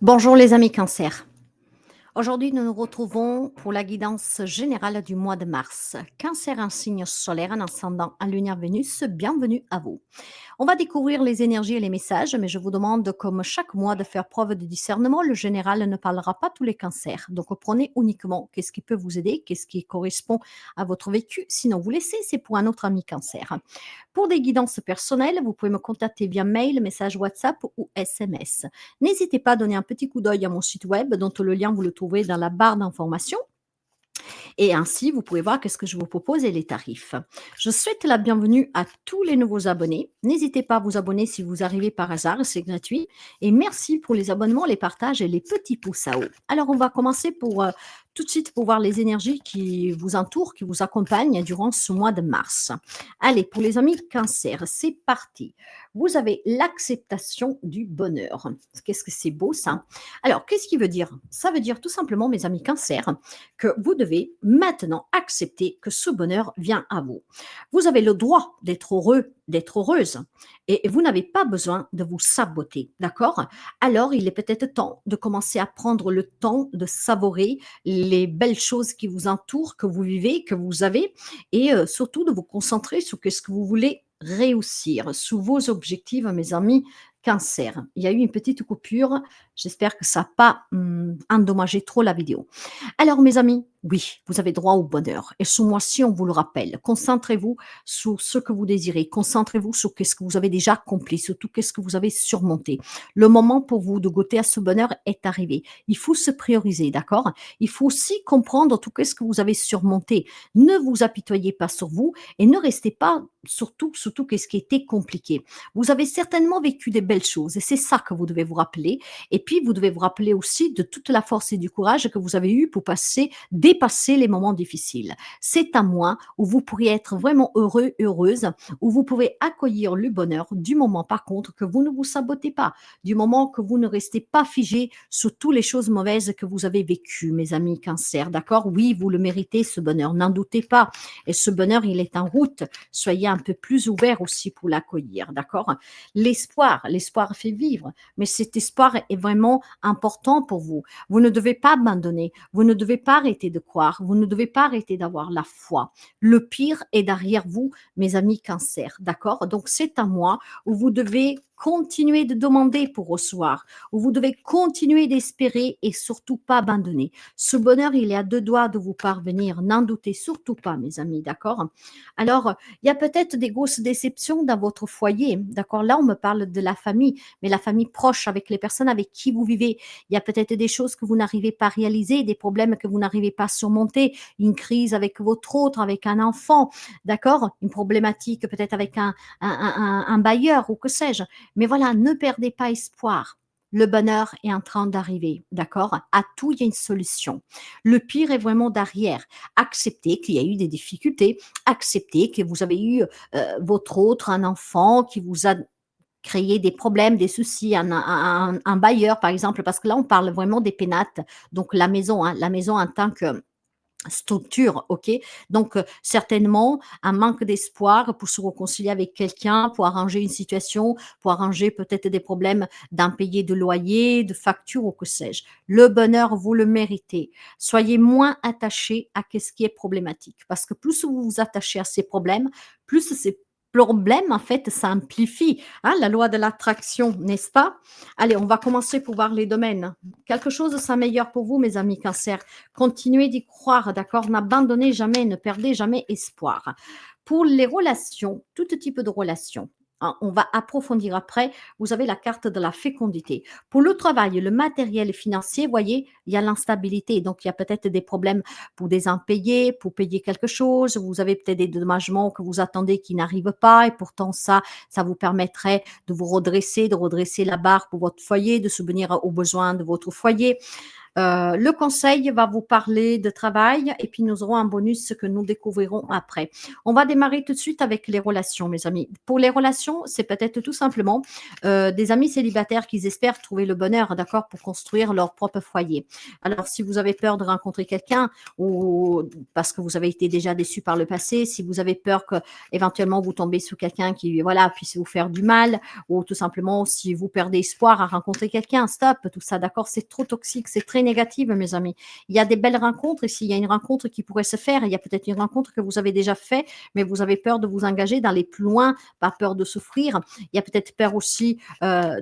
Bonjour les amis Cancer. Aujourd'hui, nous nous retrouvons pour la guidance générale du mois de mars. Cancer, un signe solaire, un ascendant, un lunaire Vénus, bienvenue à vous. On va découvrir les énergies et les messages, mais je vous demande, comme chaque mois, de faire preuve de discernement. Le général ne parlera pas tous les cancers. Donc, prenez uniquement qu'est-ce qui peut vous aider, qu'est-ce qui correspond à votre vécu. Sinon, vous laissez, c'est pour un autre ami cancer. Pour des guidances personnelles, vous pouvez me contacter via mail, message WhatsApp ou SMS. N'hésitez pas à donner un petit coup d'œil à mon site web, dont le lien vous le trouverez dans la barre d'informations. Et ainsi, vous pouvez voir qu'est-ce que je vous propose et les tarifs. Je souhaite la bienvenue à tous les nouveaux abonnés. N'hésitez pas à vous abonner si vous arrivez par hasard, c'est gratuit. Et merci pour les abonnements, les partages et les petits pouces à haut. Alors, on va commencer tout de suite pour voir les énergies qui vous entourent, qui vous accompagnent durant ce mois de mars. Allez, pour les amis cancer, c'est parti. Vous avez l'acceptation du bonheur. Qu'est-ce que c'est beau ça? Alors, qu'est-ce qui veut dire? Ça veut dire tout simplement, mes amis cancer, que vous devez maintenant accepter que ce bonheur vient à vous. Vous avez le droit d'être heureux, d'être heureuse, et vous n'avez pas besoin de vous saboter, d'accord? Alors, il est peut-être temps de commencer à prendre le temps de savourer les belles choses qui vous entourent, que vous vivez, que vous avez, et surtout de vous concentrer sur ce que vous voulez réussir, sous vos objectifs, mes amis cancer. Il y a eu une petite coupure, j'espère que ça n'a pas endommagé trop la vidéo. Alors, mes amis, oui, vous avez droit au bonheur. Et ce mois-ci, on vous le rappelle, concentrez-vous sur ce que vous désirez. Concentrez-vous sur ce que vous avez déjà accompli, surtout qu'est-ce que vous avez surmonté. Le moment pour vous de goûter à ce bonheur est arrivé. Il faut se prioriser, d'accord? Il faut aussi comprendre tout ce que vous avez surmonté. Ne vous apitoyez pas sur vous et ne restez pas surtout qu'est-ce qui était compliqué. Vous avez certainement vécu des belles choses et c'est ça que vous devez vous rappeler. Et puis, vous devez vous rappeler aussi de toute la force et du courage que vous avez eu pour dépasser les moments difficiles. C'est un mois où vous pourriez être vraiment heureux, heureuse, où vous pouvez accueillir le bonheur du moment, par contre, que vous ne vous sabotez pas, du moment que vous ne restez pas figé sur toutes les choses mauvaises que vous avez vécues, mes amis cancer, d'accord? Oui, vous le méritez, ce bonheur, n'en doutez pas. Et ce bonheur, il est en route. Soyez un peu plus ouvert aussi pour l'accueillir, d'accord? L'espoir fait vivre, mais cet espoir est vraiment important pour vous. Vous ne devez pas abandonner, vous ne devez pas arrêter de croire, vous ne devez pas arrêter d'avoir la foi. Le pire est derrière vous, mes amis cancer, d'accord? Donc c'est un mois où vous devez continuer de demander pour recevoir, où vous devez continuer d'espérer et surtout pas abandonner. Ce bonheur, il est à deux doigts de vous parvenir, n'en doutez surtout pas, mes amis, d'accord? Alors, il y a peut-être des grosses déceptions dans votre foyer, d'accord? Là, on me parle de la famille, mais la famille proche, avec les personnes avec qui vous vivez. Il y a peut-être des choses que vous n'arrivez pas à réaliser, des problèmes que vous n'arrivez pas à surmonter, une crise avec votre autre, avec un enfant, d'accord? Une problématique peut-être avec un bailleur ou que sais-je. Mais voilà, ne perdez pas espoir. Le bonheur est en train d'arriver, d'accord? À tout, il y a une solution. Le pire est vraiment derrière. Acceptez qu'il y a eu des difficultés, acceptez que vous avez eu votre autre, un enfant qui vous a créé des problèmes, des soucis, un bailleur par exemple, parce que là on parle vraiment des pénates, donc la maison en tant que structure, ok? Donc, certainement, un manque d'espoir pour se réconcilier avec quelqu'un, pour arranger une situation, pour arranger peut-être des problèmes d'impayés de loyer, de factures ou que sais-je. Le bonheur, vous le méritez. Soyez moins attachés à ce qui est problématique. Parce que plus vous vous attachez à ces problèmes, plus ces problèmes, en fait, s'amplifient. Hein, la loi de l'attraction, n'est-ce pas? Allez, on va commencer pour voir les domaines. Quelque chose s'améliore pour vous, mes amis cancer. Continuez d'y croire, d'accord? N'abandonnez jamais, ne perdez jamais espoir. Pour les relations, tout type de relations, hein, on va approfondir après. Vous avez la carte de la fécondité. Pour le travail, le matériel financier, voyez, il y a l'instabilité. Donc, il y a peut-être des problèmes pour des impayés, pour payer quelque chose. Vous avez peut-être des dédommagements que vous attendez qui n'arrivent pas. Et pourtant, ça vous permettrait de vous redresser, de redresser la barre pour votre foyer, de subvenir aux besoins de votre foyer. Le conseil va vous parler de travail et puis nous aurons un bonus que nous découvrirons après. On va démarrer tout de suite avec les relations, mes amis. Pour les relations, c'est peut-être tout simplement des amis célibataires qui espèrent trouver le bonheur, d'accord, pour construire leur propre foyer. Alors, si vous avez peur de rencontrer quelqu'un ou parce que vous avez été déjà déçu par le passé, si vous avez peur que éventuellement vous tombez sous quelqu'un qui, voilà, puisse vous faire du mal, ou tout simplement si vous perdez espoir à rencontrer quelqu'un, stop, tout ça, d'accord, c'est trop toxique, c'est très négatif, mes amis. Il y a des belles rencontres et s'il y a une rencontre qui pourrait se faire, il y a peut-être une rencontre que vous avez déjà fait, mais vous avez peur de vous engager, d'aller plus loin, pas peur de souffrir. Il y a peut-être peur aussi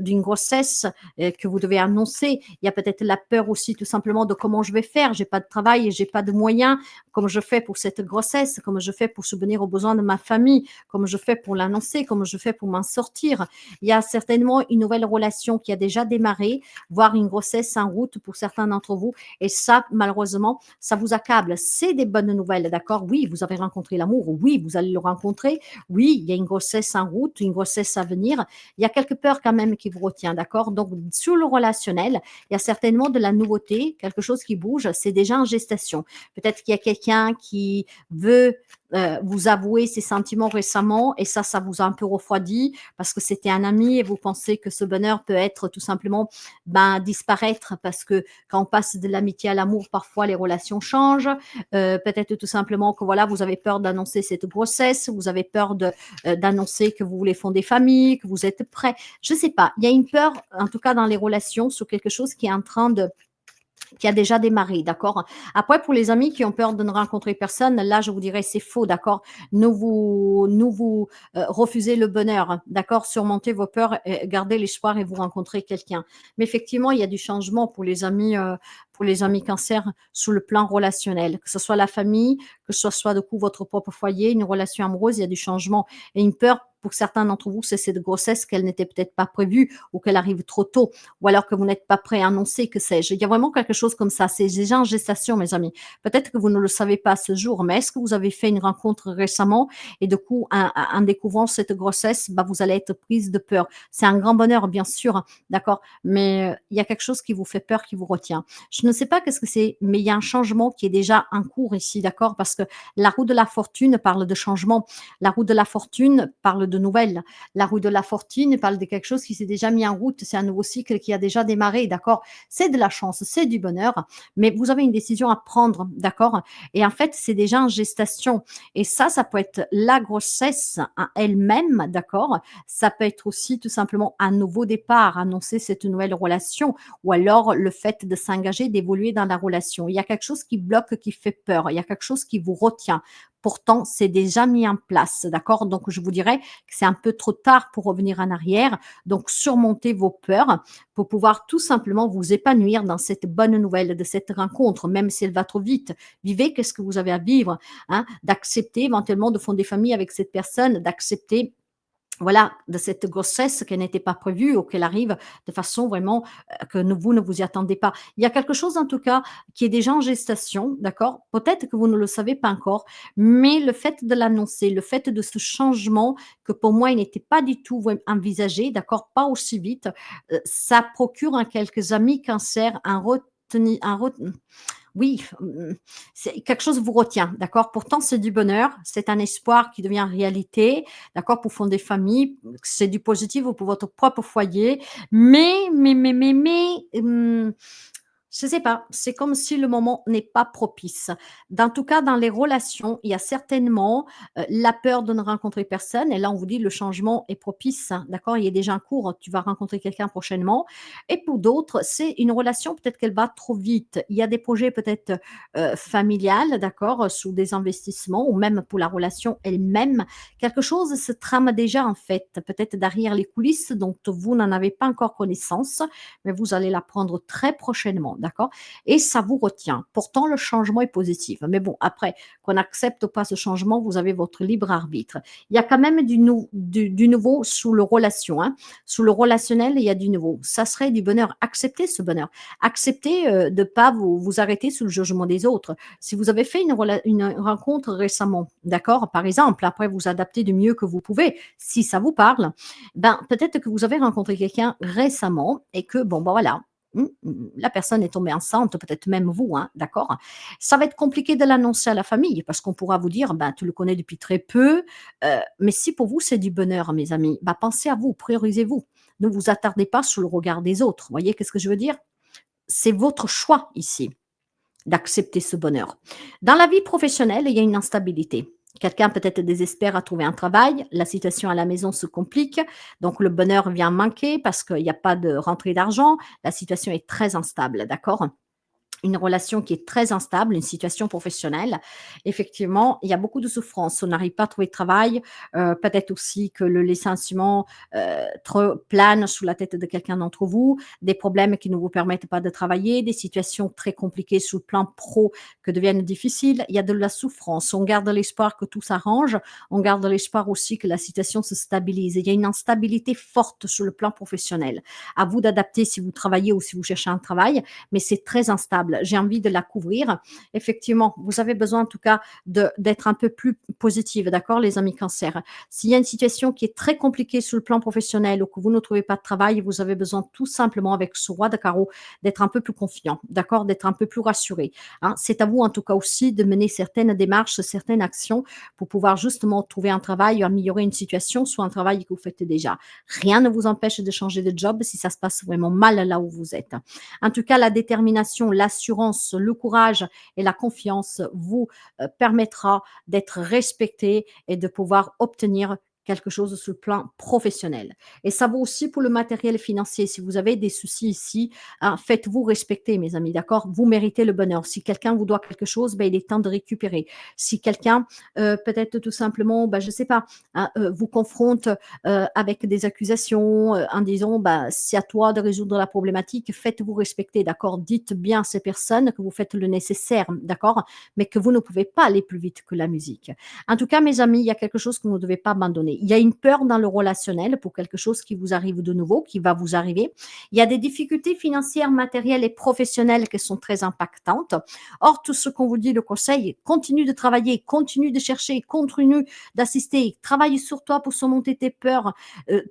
d'une grossesse que vous devez annoncer. Il y a peut-être la peur aussi tout simplement de comment je vais faire. J'ai pas de travail, j'ai pas de moyens. Comment je fais pour cette grossesse? Comment je fais pour subvenir aux besoins de ma famille? Comment je fais pour l'annoncer? Comment je fais pour m'en sortir? Il y a certainement une nouvelle relation qui a déjà démarré, voire une grossesse en route pour certains d'entre vous. Et ça, malheureusement, ça vous accable. C'est des bonnes nouvelles, d'accord? Oui, vous avez rencontré l'amour. Oui, vous allez le rencontrer. Oui, il y a une grossesse en route, une grossesse à venir. Il y a quelques peurs quand même qui vous retient, d'accord? Donc, sur le relationnel, il y a certainement de la nouveauté, quelque chose qui bouge. C'est déjà en gestation. Peut-être qu'il y a quelqu'un qui veut vous avouer ses sentiments récemment et ça vous a un peu refroidi parce que c'était un ami et vous pensez que ce bonheur peut être tout simplement disparaître parce que quand on passe de l'amitié à l'amour, parfois les relations changent. Peut-être tout simplement que voilà, vous avez peur d'annoncer cette grossesse, vous avez peur d'annoncer que vous voulez fonder famille, que vous êtes prêt. Je sais pas, il y a une peur, en tout cas dans les relations, sur quelque chose qui est en train de qui a déjà démarré, d'accord? Après, pour les amis qui ont peur de ne rencontrer personne, là, je vous dirais, c'est faux, d'accord? Refusez le bonheur, d'accord? Surmontez vos peurs, gardez l'espoir et vous rencontrez quelqu'un. Mais effectivement, il y a du changement pour les amis cancer sous le plan relationnel, que ce soit la famille, que ce soit, du coup, votre propre foyer, une relation amoureuse, il y a du changement et une peur pour certains d'entre vous, c'est cette grossesse qu'elle n'était peut-être pas prévue ou qu'elle arrive trop tôt ou alors que vous n'êtes pas prêt à annoncer, que sais-je. Il y a vraiment quelque chose comme ça. C'est déjà en gestation, mes amis. Peut-être que vous ne le savez pas à ce jour, mais est-ce que vous avez fait une rencontre récemment et du coup, en découvrant cette grossesse, vous allez être prise de peur. C'est un grand bonheur, bien sûr, hein, d'accord, mais il y a quelque chose qui vous fait peur, qui vous retient. Je ne sais pas qu'est-ce que c'est, mais il y a un changement qui est déjà en cours ici, d'accord, parce que la roue de la fortune parle de changement. La roue de la fortune parle de nouvelles. La roue de la fortune parle de quelque chose qui s'est déjà mis en route. C'est un nouveau cycle qui a déjà démarré, d'accord? C'est de la chance, c'est du bonheur, mais vous avez une décision à prendre, d'accord? Et en fait, c'est déjà en gestation. Et ça peut être la grossesse en elle-même, d'accord? Ça peut être aussi tout simplement un nouveau départ, annoncer cette nouvelle relation, ou alors le fait de s'engager, d'évoluer dans la relation. Il y a quelque chose qui bloque, qui fait peur. Il y a quelque chose qui vous retient. Pourtant, c'est déjà mis en place, d'accord? Donc, je vous dirais que c'est un peu trop tard pour revenir en arrière. Donc, surmontez vos peurs pour pouvoir tout simplement vous épanouir dans cette bonne nouvelle de cette rencontre, même si elle va trop vite. Vivez qu'est-ce que vous avez à vivre, hein? D'accepter éventuellement de fonder famille avec cette personne, d'accepter voilà, de cette grossesse qui n'était pas prévue ou qu'elle arrive de façon vraiment, que vous ne vous y attendez pas. Il y a quelque chose en tout cas qui est déjà en gestation, d'accord? Peut-être que vous ne le savez pas encore, mais le fait de l'annoncer, le fait de ce changement que pour moi il n'était pas du tout envisagé, d'accord? Pas aussi vite, ça procure à quelques amis cancer un ret oui, c'est quelque chose vous retient, d'accord? Pourtant, c'est du bonheur, c'est un espoir qui devient réalité, d'accord? Pour fonder famille, c'est du positif pour votre propre foyer, mais, je sais pas, c'est comme si le moment n'est pas propice. Dans tout cas, dans les relations, il y a certainement, la peur de ne rencontrer personne et là, on vous dit: «Le changement est propice», hein, d'accord? Il est déjà en cours, tu vas rencontrer quelqu'un prochainement et pour d'autres, c'est une relation, peut-être qu'elle va trop vite. Il y a des projets peut-être, familiales, d'accord? Sous des investissements ou même pour la relation elle-même. Quelque chose se trame déjà, en fait, peut-être derrière les coulisses dont vous n'en avez pas encore connaissance, mais vous allez l'apprendre très prochainement, d'accord? Et ça vous retient. Pourtant, le changement est positif. Mais bon, après, qu'on accepte ou pas ce changement, vous avez votre libre arbitre. Il y a quand même du nouveau sous le relation, hein. Sous le relationnel, il y a du nouveau. Ça serait du bonheur. Acceptez ce bonheur. Acceptez de ne pas vous arrêter sous le jugement des autres. Si vous avez fait une rencontre récemment, d'accord, par exemple, après vous adaptez du mieux que vous pouvez, si ça vous parle, peut-être que vous avez rencontré quelqu'un récemment et que, bon, voilà, la personne est tombée enceinte, peut-être même vous, hein, d'accord? Ça va être compliqué de l'annoncer à la famille parce qu'on pourra vous dire: «Ben, tu le connais depuis très peu», mais si pour vous c'est du bonheur, mes amis, bah, pensez à vous, priorisez-vous. Ne vous attardez pas sur le regard des autres. Vous voyez qu'est-ce que je veux dire? C'est votre choix ici d'accepter ce bonheur. Dans la vie professionnelle, il y a une instabilité. Quelqu'un peut-être désespère à trouver un travail, la situation à la maison se complique, donc le bonheur vient manquer parce qu'il n'y a pas de rentrée d'argent, la situation est très instable, d'accord? Une relation qui est très instable, une situation professionnelle, effectivement, il y a beaucoup de souffrance. On n'arrive pas à trouver de travail, peut-être aussi que le licenciement, trop plane sous la tête de quelqu'un d'entre vous, des problèmes qui ne vous permettent pas de travailler, des situations très compliquées sur le plan pro que deviennent difficiles. Il y a de la souffrance. On garde l'espoir que tout s'arrange, on garde l'espoir aussi que la situation se stabilise. Il y a une instabilité forte sur le plan professionnel. À vous d'adapter si vous travaillez ou si vous cherchez un travail, mais c'est très instable. J'ai envie de la couvrir. Effectivement, vous avez besoin en tout cas d'être un peu plus positive, d'accord, les amis cancer. S'il y a une situation qui est très compliquée sur le plan professionnel ou que vous ne trouvez pas de travail, vous avez besoin tout simplement avec ce roi de carreau d'être un peu plus confiant, d'accord, d'être un peu plus rassuré, hein. C'est à vous en tout cas aussi de mener certaines démarches, certaines actions pour pouvoir justement trouver un travail, améliorer une situation, soit un travail que vous faites déjà. Rien ne vous empêche de changer de job si ça se passe vraiment mal là où vous êtes. En tout cas, la détermination, l'assurance, le courage et la confiance vous permettra d'être respecté et de pouvoir obtenir quelque chose sur le plan professionnel. Et ça vaut aussi pour le matériel financier. Si vous avez des soucis ici, hein, faites-vous respecter, mes amis, d'accord? Vous méritez le bonheur. Si quelqu'un vous doit quelque chose, ben, il est temps de récupérer. Si quelqu'un, peut-être tout simplement, ben, je ne sais pas, hein, vous confronte avec des accusations, en disant: «Bah, c'est à toi de résoudre la problématique», faites-vous respecter, d'accord? Dites bien à ces personnes que vous faites le nécessaire, d'accord? Mais que vous ne pouvez pas aller plus vite que la musique. En tout cas, mes amis, il y a quelque chose que vous ne devez pas abandonner. Il y a une peur dans le relationnel pour quelque chose qui vous arrive de nouveau, qui va vous arriver. Il y a des difficultés financières, matérielles et professionnelles qui sont très impactantes. Or, tout ce qu'on vous dit, le conseil, continue de travailler, continue de chercher, continue d'assister, travaille sur toi pour surmonter tes peurs,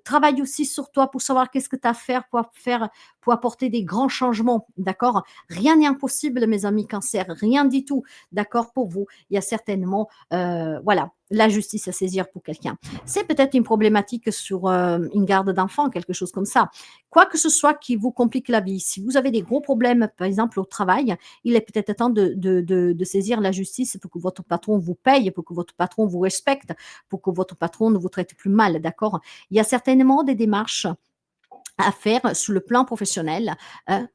travaille aussi sur toi pour savoir qu'est-ce que tu as à faire pour apporter des grands changements, d'accord? Rien n'est impossible, mes amis cancer, rien du tout, d'accord, pour vous. Il y a certainement, voilà, la justice à saisir pour quelqu'un. C'est peut-être une problématique sur, une garde d'enfant, quelque chose comme ça. Quoi que ce soit qui vous complique la vie, si vous avez des gros problèmes, par exemple au travail, il est peut-être temps de saisir la justice pour que votre patron vous paye, pour que votre patron vous respecte, pour que votre patron ne vous traite plus mal, d'accord? Il y a certainement des démarches à faire sur le plan professionnel,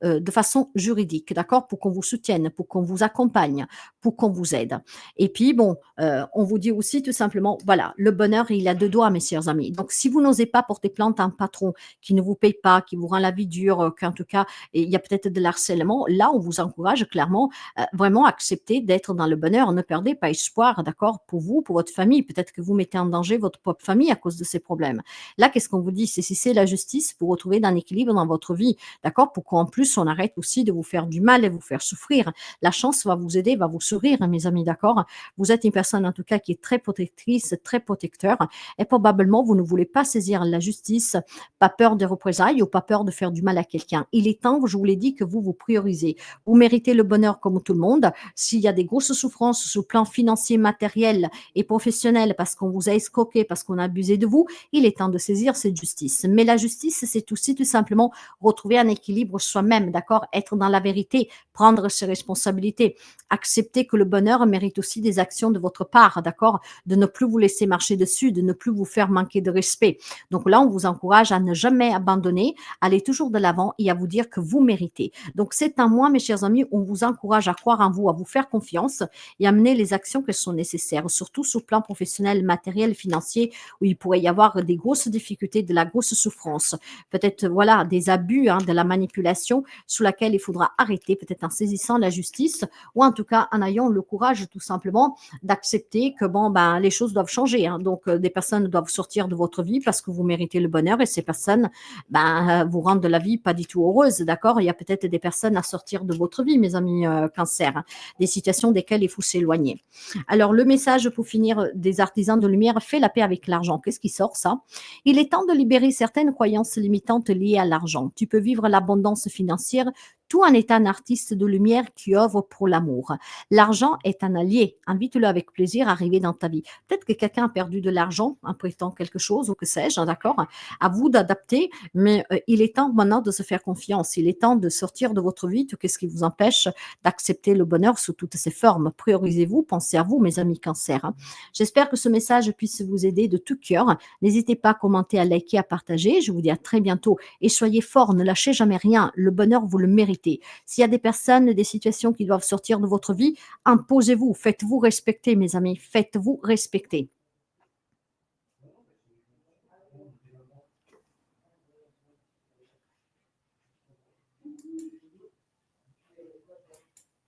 de façon juridique, d'accord? Pour qu'on vous soutienne, pour qu'on vous accompagne, pour qu'on vous aide. Et puis bon, on vous dit aussi tout simplement, voilà, le bonheur, il a 2 doigts, mes chers amis. Donc si vous n'osez pas porter plainte à un patron qui ne vous paye pas, qui vous rend la vie dure, qu'en tout cas, et il y a peut-être de l'harcèlement, là, on vous encourage clairement, vraiment à accepter d'être dans le bonheur. Ne perdez pas espoir, d'accord? Pour vous, pour votre famille. Peut-être que vous mettez en danger votre propre famille à cause de ces problèmes. Là, qu'est-ce qu'on vous dit? C'est saisir la justice pour retrouver un équilibre dans votre vie, d'accord? Pour qu'en plus, on arrête aussi de vous faire du mal et vous faire souffrir. La chance va vous aider, va vous sourire, mes amis, d'accord? Vous êtes une personne, en tout cas, qui est très protectrice, très protecteur et probablement, vous ne voulez pas saisir la justice, pas peur des représailles ou pas peur de faire du mal à quelqu'un. Il est temps, je vous l'ai dit, que vous vous priorisez. Vous méritez le bonheur comme tout le monde. S'il y a des grosses souffrances sur le plan financier, matériel et professionnel parce qu'on vous a escroqué, parce qu'on a abusé de vous, il est temps de saisir cette justice. Mais la justice, c'est aussi tout simplement retrouver un équilibre soi-même, d'accord? Être dans la vérité, prendre ses responsabilités, accepter que le bonheur mérite aussi des actions de votre part, d'accord? De ne plus vous laisser marcher dessus, de ne plus vous faire manquer de respect. Donc là, on vous encourage à ne jamais abandonner, à aller toujours de l'avant et à vous dire que vous méritez. Donc c'est un mois, mes chers amis, on vous encourage à croire en vous, à vous faire confiance et à mener les actions qui sont nécessaires, surtout sur le plan professionnel, matériel, financier, où il pourrait y avoir des grosses difficultés, de la grosse souffrance. Peut-être, voilà, des abus, hein, de la manipulation sous laquelle il faudra arrêter, peut-être en saisissant la justice ou en tout cas en ayant le courage tout simplement d'accepter que bon, ben, les choses doivent changer, hein. Donc, des personnes doivent sortir de votre vie parce que vous méritez le bonheur et ces personnes, ben, vous rendent la vie pas du tout heureuse, d'accord? Il y a peut-être des personnes à sortir de votre vie, mes amis, cancer, hein, des situations desquelles il faut s'éloigner. Alors, le message pour finir des artisans de lumière, fait la paix avec l'argent. Qu'est-ce qui sort ça? Il est temps de libérer certaines croyances limitantes puissante liée à l'argent. Tu peux vivre l'abondance financière tout en étant un artiste de lumière qui œuvre pour l'amour. L'argent est un allié. Invite-le avec plaisir à arriver dans ta vie. Peut-être que quelqu'un a perdu de l'argent en prêtant quelque chose ou que sais-je, hein, d'accord? À vous d'adapter, mais il est temps maintenant de se faire confiance. Il est temps de sortir de votre vie tout ce qui vous empêche d'accepter le bonheur sous toutes ses formes. Priorisez-vous, pensez à vous, mes amis cancer, hein. J'espère que ce message puisse vous aider de tout cœur. N'hésitez pas à commenter, à liker, à partager. Je vous dis à très bientôt et soyez forts, ne lâchez jamais rien. Le bonheur, vous le méritez. S'il y a des personnes, des situations qui doivent sortir de votre vie, imposez-vous, faites-vous respecter, mes amis, faites-vous respecter.